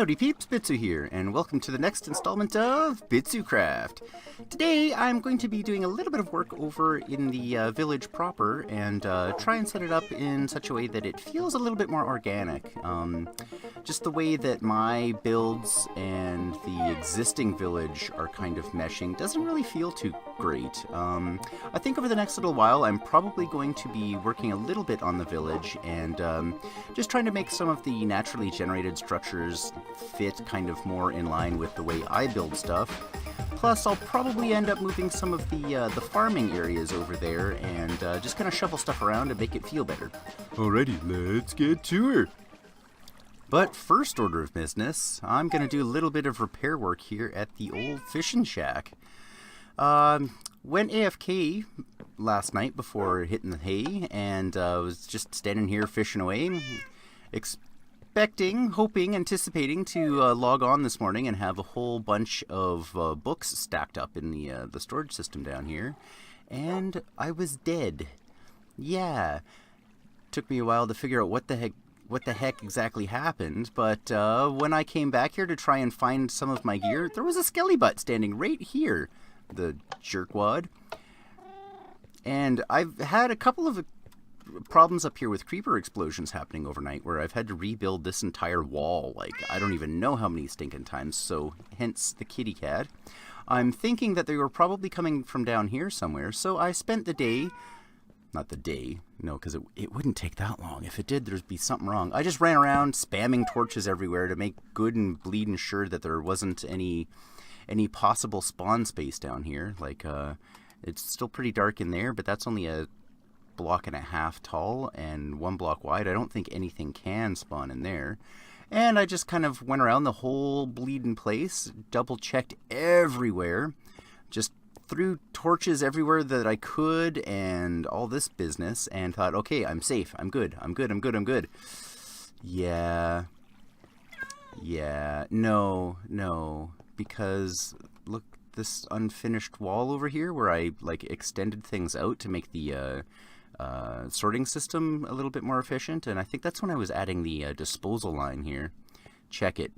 Howdy peeps, Bitsu here, and welcome to the next installment of BitszuCraft. Today I'm going to be doing a little bit of work over in the village proper and try and set it up in such a way that it feels a little bit more organic. Just the way that my builds and the existing village are kind of meshing doesn't really feel too great. I think over the next little while I'm probably going to be working a little bit on the village and just trying to make some of the naturally generated structures fit kind of more in line with the way I build stuff. Plus, I'll probably end up moving some of the farming areas over there and just kind of shuffle stuff around to make it feel better. Alrighty, let's get to her. But first order of business, I'm going to do a little bit of repair work here at the old fishing shack. Went AFK last night before hitting the hay and was just standing here fishing away, anticipating to log on this morning and have a whole bunch of books stacked up in the storage system down here, and I was dead. Yeah, took me a while to figure out what the heck exactly happened, but when I came back here to try and find some of my gear, there was a skelly butt standing right here, the jerkwad. And I've had a couple of problems up here with creeper explosions happening overnight where I've had to rebuild this entire wall, like, I don't even know how many stinking times, so hence the kitty cat. I'm thinking that they were probably coming from down here somewhere, so I spent the day, not the day, no, because it wouldn't take that long. If it did, there'd be something wrong. I just ran around spamming torches everywhere to make good and bleeding sure that there wasn't any possible spawn space down here. Like, it's still pretty dark in there, but that's only a block and a half tall and 1 block wide. I don't think anything can spawn in there. And I just kind of went around the whole bleeding place, double checked everywhere, just threw torches everywhere that I could and all this business, and thought, okay, I'm safe, I'm good. Yeah, no, because look, this unfinished wall over here where I like extended things out to make the sorting system a little bit more efficient, and I think that's when I was adding the disposal line here. Check it.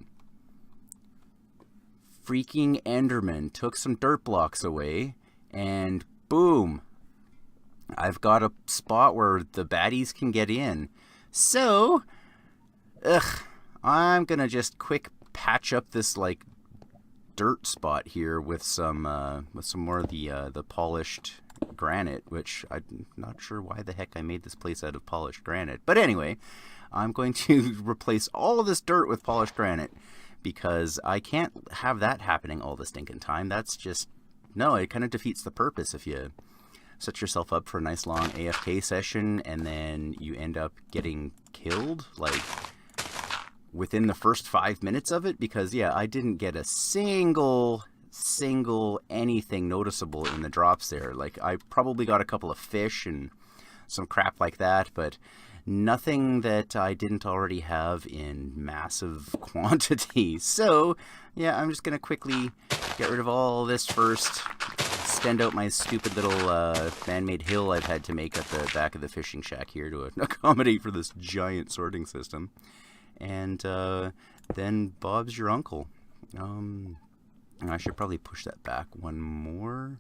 Freaking Enderman took some dirt blocks away, and boom, I've got a spot where the baddies can get in. So, I'm gonna just quick patch up this like dirt spot here with some more of the polished granite, which I'm not sure why the heck I made this place out of polished granite. But anyway, I'm going to replace all of this dirt with polished granite because I can't have that happening all the stinking time. That's just, no, it kind of defeats the purpose if you set yourself up for a nice long AFK session and then you end up getting killed, like, within the first 5 minutes of it, because yeah, I didn't get a single anything noticeable in the drops there. Like, I probably got a couple of fish and some crap like that, but nothing that I didn't already have in massive quantity. So yeah, I'm just gonna quickly get rid of all this first, extend out my stupid little man-made hill I've had to make at the back of the fishing shack here to accommodate for this giant sorting system. And then Bob's your uncle. I should probably push that back one more.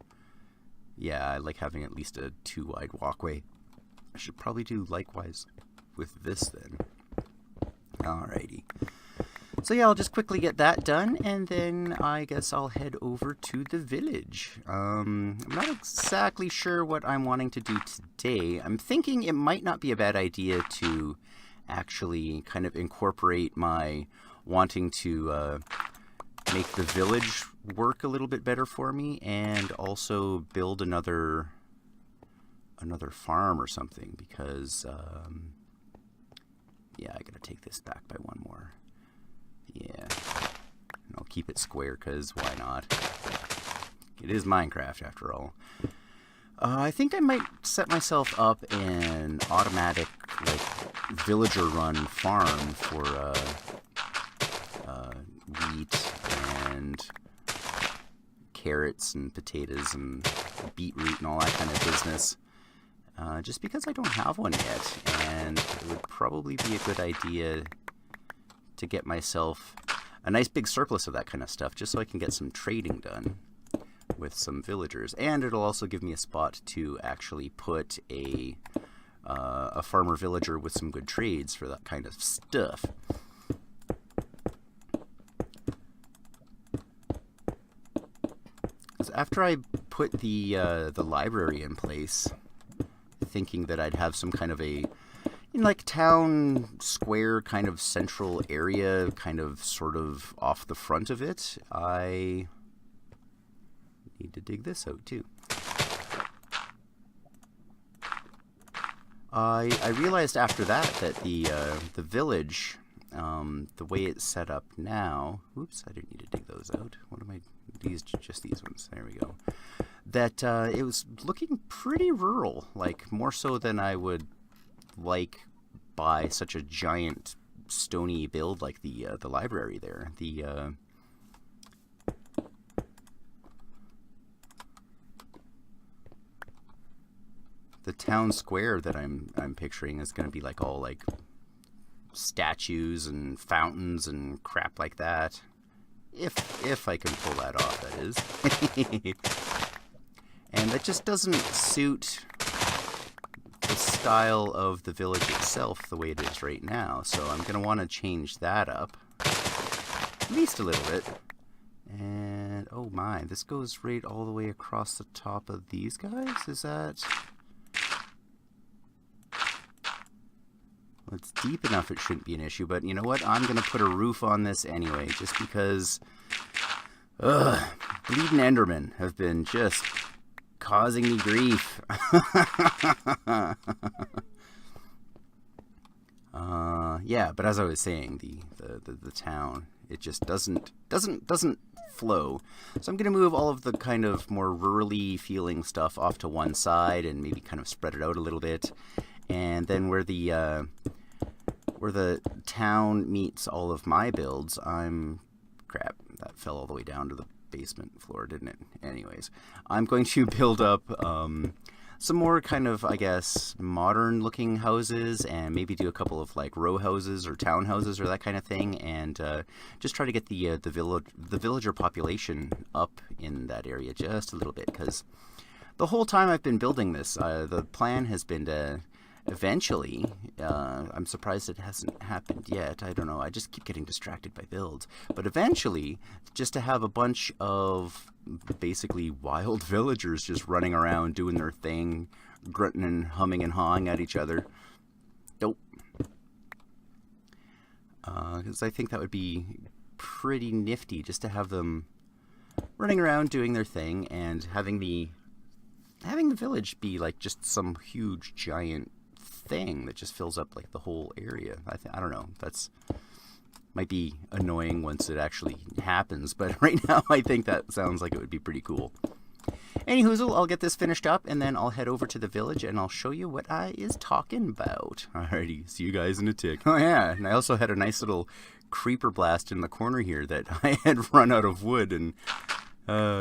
Yeah, I like having at least a 2-wide walkway. I should probably do likewise with this then. Alrighty. So yeah, I'll just quickly get that done, and then I guess I'll head over to the village. I'm not exactly sure what I'm wanting to do today. I'm thinking it might not be a bad idea to actually kind of incorporate my wanting to make the village work a little bit better for me, and also build another farm or something, because yeah, I gotta take this back by one more. Yeah, and I'll keep it square because why not? It is Minecraft after all. I think I might set myself up an automatic, like, villager-run farm for wheat and carrots and potatoes and beetroot and all that kind of business. Just because I don't have one yet, and it would probably be a good idea to get myself a nice big surplus of that kind of stuff, just so I can get some trading done with some villagers. And it'll also give me a spot to actually put a farmer villager with some good trades for that kind of stuff. After I put the library in place, thinking that I'd have some kind of a like town square kind of central area, kind of sort of off the front of it, I need to dig this out too. I realized after that the village, the way it's set up now. Oops, I didn't need to dig those out. What am I? Just these ones. There we go. That it was looking pretty rural, like more so than I would like by such a giant stony build like the library there. The town square that I'm picturing is going to be like all like statues and fountains and crap like that. If I can pull that off, that is. And that just doesn't suit the style of the village itself the way it is right now. So I'm going to want to change that up. At least a little bit. And, oh my, this goes right all the way across the top of these guys? Is that... Well, it's deep enough it shouldn't be an issue, but you know what? I'm going to put a roof on this anyway, just because... bleeding Endermen have been just causing me grief. Yeah, but as I was saying, the town, it just doesn't flow. So I'm going to move all of the kind of more rurally feeling stuff off to one side and maybe kind of spread it out a little bit. And then where the town meets all of my builds, crap, that fell all the way down to the basement floor, didn't it? Anyways, I'm going to build up some more kind of, I guess, modern looking houses, and maybe do a couple of like row houses or townhouses or that kind of thing, and just try to get the villager population up in that area just a little bit, because the whole time I've been building this, the plan has been to eventually, I'm surprised it hasn't happened yet, I don't know, I just keep getting distracted by builds, but eventually, just to have a bunch of basically wild villagers just running around doing their thing, grunting and humming and hawing at each other. Dope. Because I think that would be pretty nifty, just to have them running around doing their thing, and having the village be like just some huge giant thing that just fills up like the whole area. I don't know, that's might be annoying once it actually happens, but right now I think that sounds like it would be pretty cool. Anyhoozle, I'll get this finished up and then I'll head over to the village and I'll show you what I is talking about. Alrighty, see you guys in a tick. Oh yeah, and I also had a nice little creeper blast in the corner here that I had run out of wood, and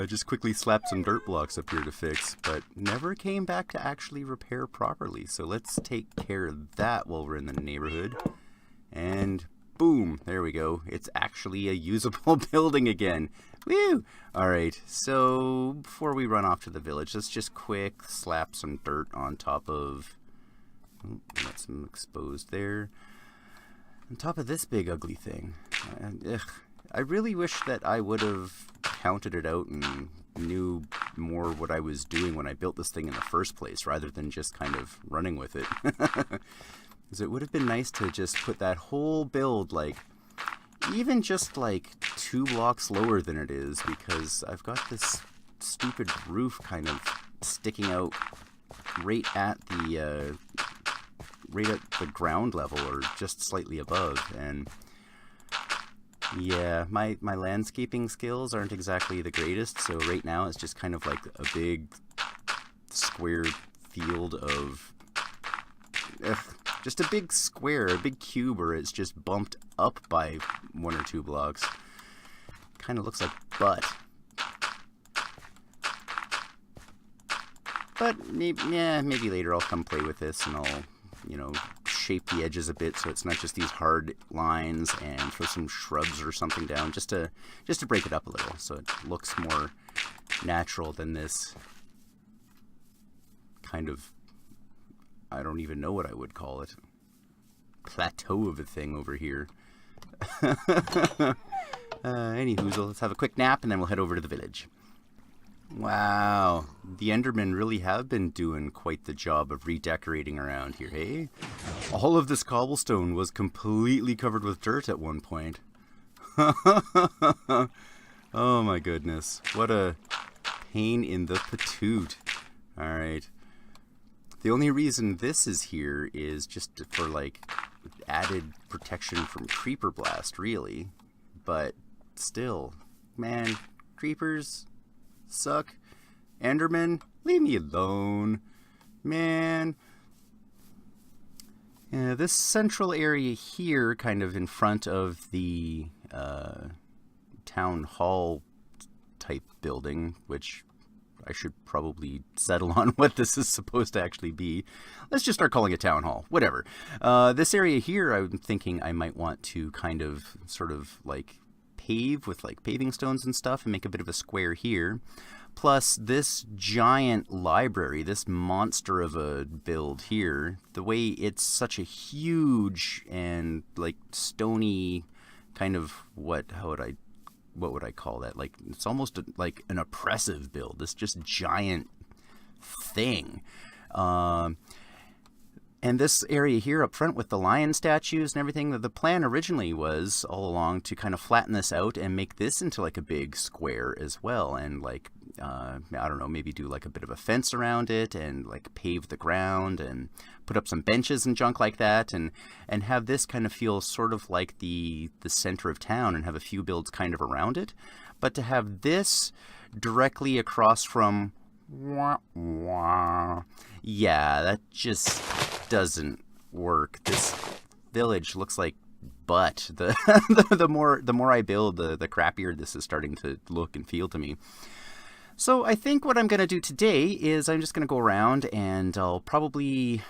just quickly slapped some dirt blocks up here to fix, but never came back to actually repair properly. So let's take care of that while we're in the neighborhood. And boom, there we go. It's actually a usable building again. Woo! Alright, so before we run off to the village, let's just quick slap some dirt on top of... Oh, got some exposed there. On top of this big ugly thing. I really wish that I would have counted it out and knew more what I was doing when I built this thing in the first place, rather than just kind of running with it. Because it would have been nice to just put that whole build, like, even just like 2 blocks lower than it is, because I've got this stupid roof kind of sticking out right at the ground level, or just slightly above. And yeah, my landscaping skills aren't exactly the greatest, so right now it's just kind of like a big square field of just a big square, a big cube, where it's just bumped up by 1 or 2 blocks. Kind of looks like butt. But maybe later I'll come play with this and I'll, you know, shape the edges a bit so it's not just these hard lines, and throw some shrubs or something down just to break it up a little so it looks more natural than this kind of, I don't even know what I would call it, plateau of a thing over here. Anywho, let's have a quick nap and then we'll head over to the village. Wow, the Endermen really have been doing quite the job of redecorating around here, hey? All of this cobblestone was completely covered with dirt at one point. Oh my goodness, what a pain in the patoot. Alright. The only reason this is here is just for, like, added protection from creeper blast, really. But still, man, creepers suck. Enderman, leave me alone. Man. Yeah, this central area here, kind of in front of the town hall type building, which I should probably settle on what this is supposed to actually be. Let's just start calling it town hall. Whatever. This area here, I'm thinking I might want to kind of sort of like pave with like paving stones and stuff and make a bit of a square here. Plus this giant library, this monster of a build here, the way it's such a huge and like stony kind of what would I call that? Like, it's almost like an oppressive build. This just giant thing. And this area here up front with the lion statues and everything, the plan originally was all along to kind of flatten this out and make this into like a big square as well. And like, I don't know, maybe do like a bit of a fence around it and like pave the ground and put up some benches and junk like that, and have this kind of feel sort of like the center of town and have a few builds kind of around it. But to have this directly across from, yeah, that just doesn't work. This village looks like butt. The more I build, the crappier this is starting to look and feel to me. So I think what I'm going to do today is I'm just going to go around and I'll probably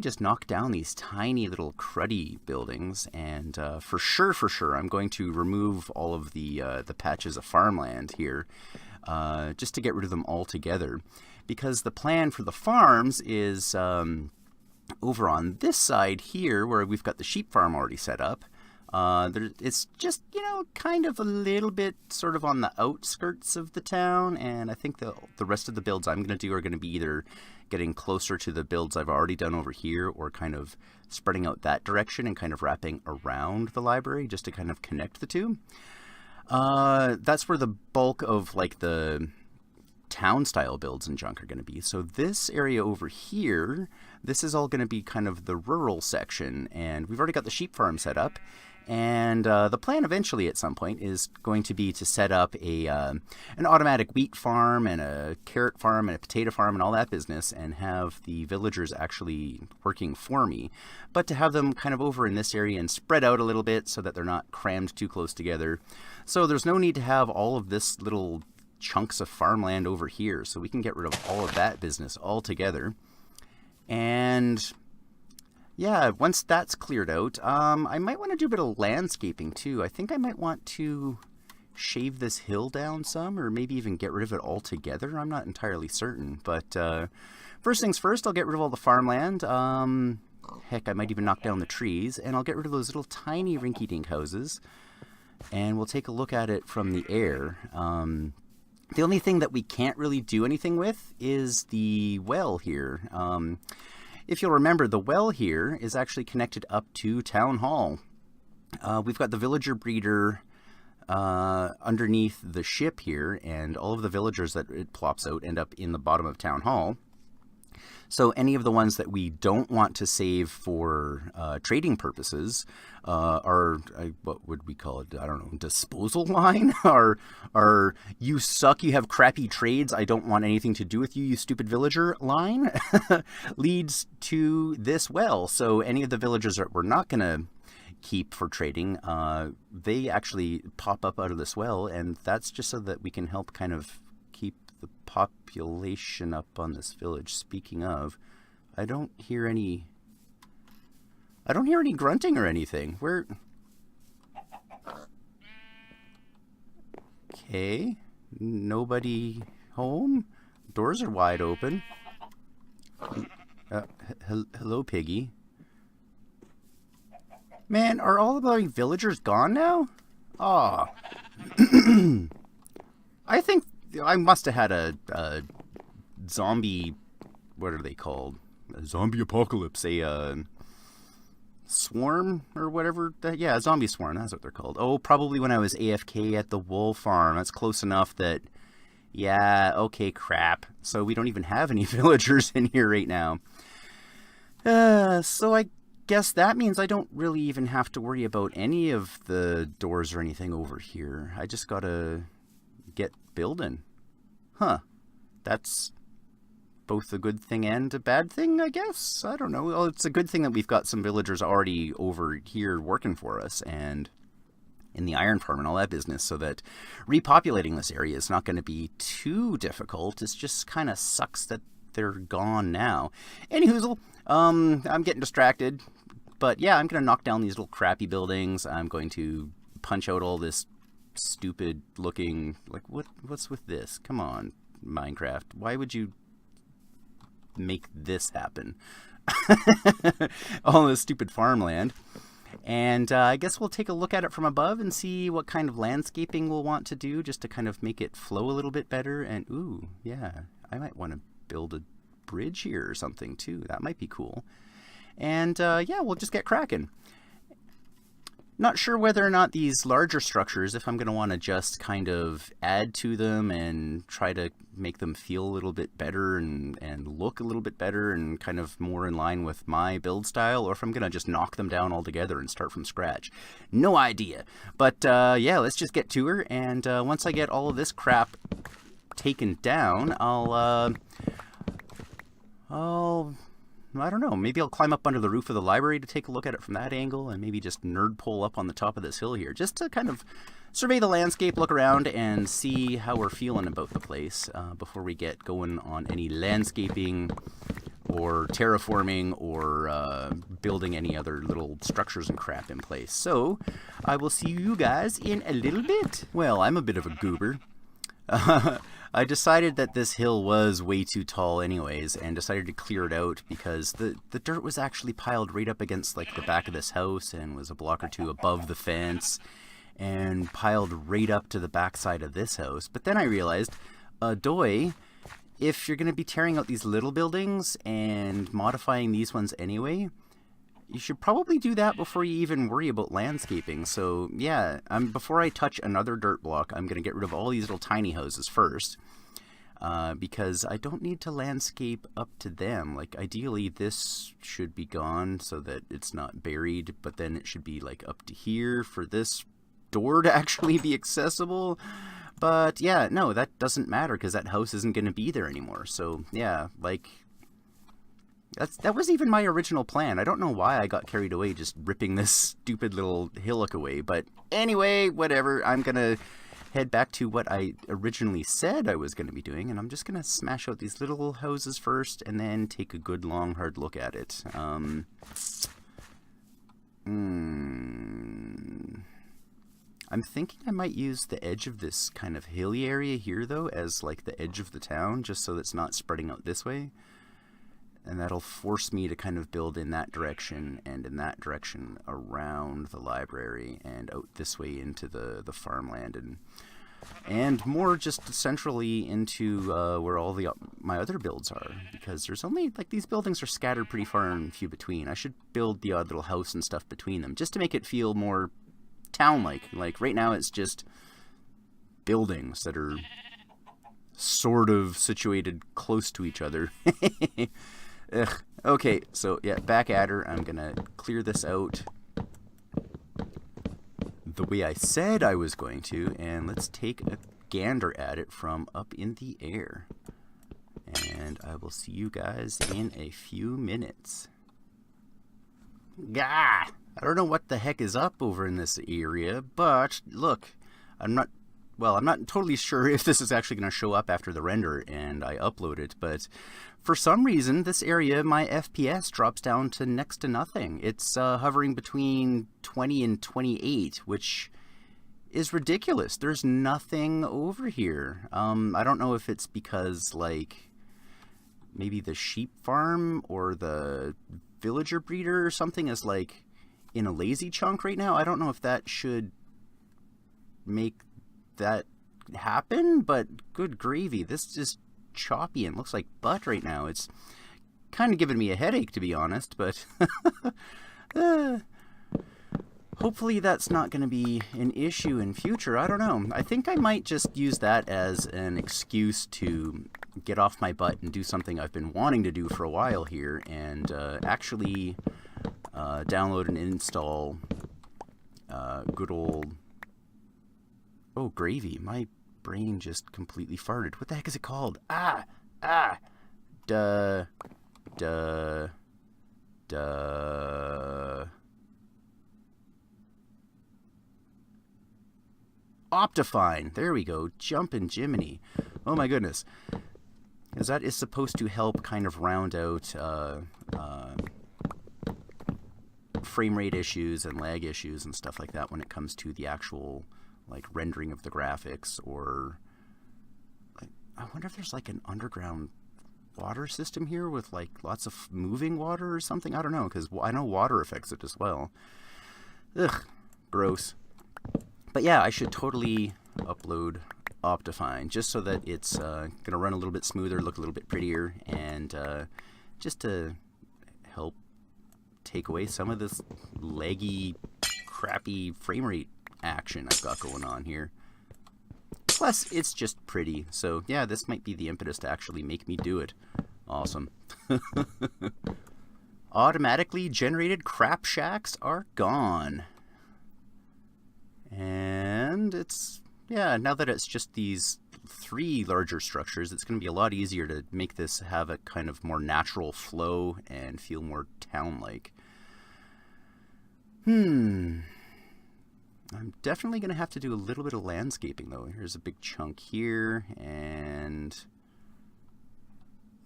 just knock down these tiny little cruddy buildings, and for sure I'm going to remove all of the patches of farmland here, just to get rid of them altogether, because the plan for the farms is over on this side here where we've got the sheep farm already set up. It's just, you know, kind of a little bit sort of on the outskirts of the town, and I think the rest of the builds I'm going to do are going to be either getting closer to the builds I've already done over here, or kind of spreading out that direction and kind of wrapping around the library just to kind of connect the two. That's where the bulk of like the town style builds and junk are going to be. So this area over here, this is all going to be kind of the rural section, and we've already got the sheep farm set up. And the plan eventually at some point is going to be to set up an automatic wheat farm and a carrot farm and a potato farm and all that business, and have the villagers actually working for me. But to have them kind of over in this area and spread out a little bit so that they're not crammed too close together. So there's no need to have all of this little chunks of farmland over here. So we can get rid of all of that business altogether. And yeah, once that's cleared out, I might want to do a bit of landscaping too. I think I might want to shave this hill down some, or maybe even get rid of it altogether. I'm not entirely certain, but first things first, I'll get rid of all the farmland. Heck, I might even knock down the trees, and I'll get rid of those little tiny rinky-dink houses, and we'll take a look at it from the air. The only thing that we can't really do anything with is the well here. If you'll remember, the well here is actually connected up to Town Hall. We've got the villager breeder underneath the ship here, and all of the villagers that it plops out end up in the bottom of Town Hall. So any of the ones that we don't want to save for trading purposes are, what would we call it? I don't know, disposal line? Or you suck, you have crappy trades, I don't want anything to do with you, you stupid villager line, leads to this well. So any of the villagers that we're not going to keep for trading, they actually pop up out of this well, and that's just so that we can help kind of keep the population up on this village. Speaking of, I don't hear any I don't hear any grunting or anything. Where... Okay. Nobody home? Doors are wide open. Hello, Piggy. Man, are all of the villagers gone now? Aw. I think I must have had a zombie... What are they called? A zombie apocalypse. A swarm or whatever. Yeah, a zombie swarm. That's what they're called. Oh, probably when I was AFK at the wool farm. That's close enough that... Yeah, okay, crap. So we don't even have any villagers in here right now. So I guess that means I don't really even have to worry about any of the doors or anything over here. I just gotta get building. Huh. That's both a good thing and a bad thing, I guess? I don't know. Well, it's a good thing that we've got some villagers already over here working for us and in the iron farm and all that business, so that repopulating this area is not going to be too difficult. It just kind of sucks that they're gone now. Anyhoozle, I'm getting distracted, but yeah, I'm going to knock down these little crappy buildings. I'm going to punch out all this stupid looking, like, what's with this? Come on, Minecraft. Why would you make this happen? All this stupid farmland. And I guess we'll take a look at it from above and see what kind of landscaping we'll want to do just to kind of make it flow a little bit better. And, ooh, yeah, I might want to build a bridge here or something, too. That might be cool. And, yeah, we'll just get cracking. Not sure whether or not these larger structures, if I'm going to want to just kind of add to them and try to make them feel a little bit better and look a little bit better and kind of more in line with my build style, or if I'm going to just knock them down altogether and start from scratch. No idea. But yeah, let's just get to her, and once I get all of this crap taken down, I don't know, maybe I'll climb up under the roof of the library to take a look at it from that angle, and maybe just nerd pole up on the top of this hill here, just to kind of survey the landscape, look around, and see how we're feeling about the place before we get going on any landscaping or terraforming or building any other little structures and crap in place. So, I will see you guys in a little bit. Well, I'm a bit of a goober. I decided that this hill was way too tall anyways, and decided to clear it out because the dirt was actually piled right up against like the back of this house and was a block or two above the fence and piled right up to the backside of this house. But then I realized, if you're going to be tearing out these little buildings and modifying these ones anyway, you should probably do that before you even worry about landscaping. So yeah, before I touch another dirt block, I'm going to get rid of all these little tiny houses first. Because I don't need to landscape up to them. Like, ideally this should be gone so that it's not buried, but then it should be like up to here for this door to actually be accessible. But yeah, no, that doesn't matter because that house isn't going to be there anymore. So yeah, like, that was even my original plan. I don't know why I got carried away just ripping this stupid little hillock away. But anyway, whatever. I'm going to head back to what I originally said I was going to be doing. And I'm just going to smash out these little houses first and then take a good long hard look at it. I'm thinking I might use the edge of this kind of hilly area here, though, as like the edge of the town, just so it's not spreading out this way. And that'll force me to kind of build in that direction and in that direction around the library and out this way into the farmland and more just centrally into where all my other builds are, because there's only, like, these buildings are scattered pretty far and few between. I should build the odd little house and stuff between them just to make it feel more town-like. Like, right now it's just buildings that are sort of situated close to each other. Ugh. Okay, so yeah, back at her. I'm gonna clear this out the way I said I was going to, and let's take a gander at it from up in the air. And I will see you guys in a few minutes. Gah! I don't know what the heck is up over in this area, but look, I'm not well, I'm not totally sure if this is actually going to show up after the render and I upload it, but for some reason, this area, my FPS drops down to next to nothing. It's hovering between 20 and 28, which is ridiculous. There's nothing over here. I don't know if it's because, like, maybe the sheep farm or the villager breeder or something is, like, in a lazy chunk right now. I don't know if that should make that happen, but good gravy. This is choppy and looks like butt right now. It's kind of giving me a headache, to be honest, but hopefully that's not going to be an issue in future. I don't know. I think I might just use that as an excuse to get off my butt and do something I've been wanting to do for a while here, and actually download and install good old... Oh, gravy. My brain just completely farted. What the heck is it called? Optifine. There we go. Jumpin' Jiminy. Oh my goodness. Because that is supposed to help kind of round out frame rate issues and lag issues and stuff like that when it comes to the actual, like, rendering of the graphics. Or, like, I wonder if there's, like, an underground water system here with, like, lots of moving water or something. I don't know, because I know water affects it as well. Ugh, gross. But yeah, I should totally upload Optifine just so that it's going to run a little bit smoother, look a little bit prettier, and just to help take away some of this laggy, crappy frame rate action I've got going on here. Plus, it's just pretty. So yeah, this might be the impetus to actually make me do it. Awesome. Automatically generated crap shacks are gone. And it's, yeah, now that it's just these 3 larger structures, it's going to be a lot easier to make this have a kind of more natural flow and feel more town-like. I'm definitely going to have to do a little bit of landscaping, though. Here's a big chunk here, and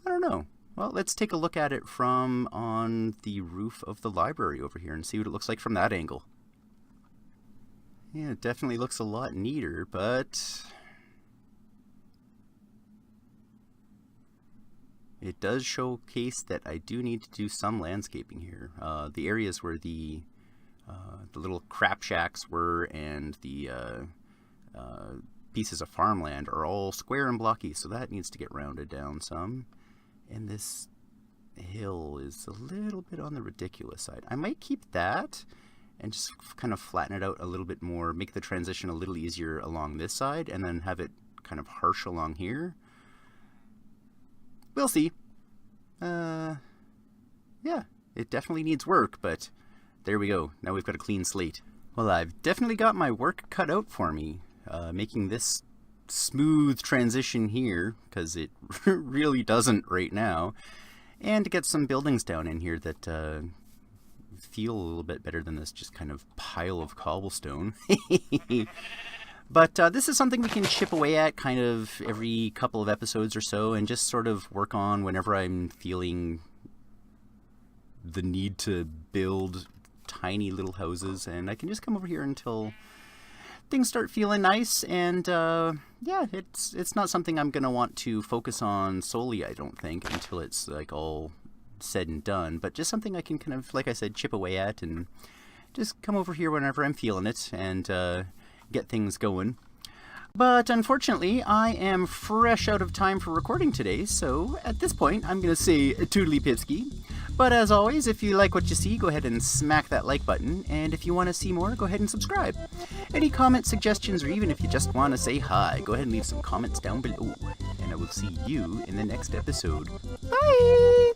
I don't know. Well, let's take a look at it from on the roof of the library over here and see what it looks like from that angle. Yeah, it definitely looks a lot neater, but it does showcase that I do need to do some landscaping here. The areas where the little crap shacks were and the pieces of farmland are all square and blocky, so that needs to get rounded down some. And this hill is a little bit on the ridiculous side. I might keep that and just kind of flatten it out a little bit more, make the transition a little easier along this side, and then have it kind of harsh along here. We'll see. Yeah, it definitely needs work, but there we go. Now we've got a clean slate. Well, I've definitely got my work cut out for me, making this smooth transition here, because it really doesn't right now, and to get some buildings down in here that feel a little bit better than this just kind of pile of cobblestone. But this is something we can chip away at kind of every couple of episodes or so, and just sort of work on whenever I'm feeling the need to build tiny little houses, and I can just come over here until things start feeling nice. And yeah, it's not something I'm gonna want to focus on solely, I don't think, until it's like all said and done, but just something I can kind of, like I said, chip away at and just come over here whenever I'm feeling it and get things going. But unfortunately, I am fresh out of time for recording today, so at this point, I'm going to say toodly pipski. But as always, if you like what you see, go ahead and smack that like button, and if you want to see more, go ahead and subscribe. Any comments, suggestions, or even if you just want to say hi, go ahead and leave some comments down below, and I will see you in the next episode. Bye!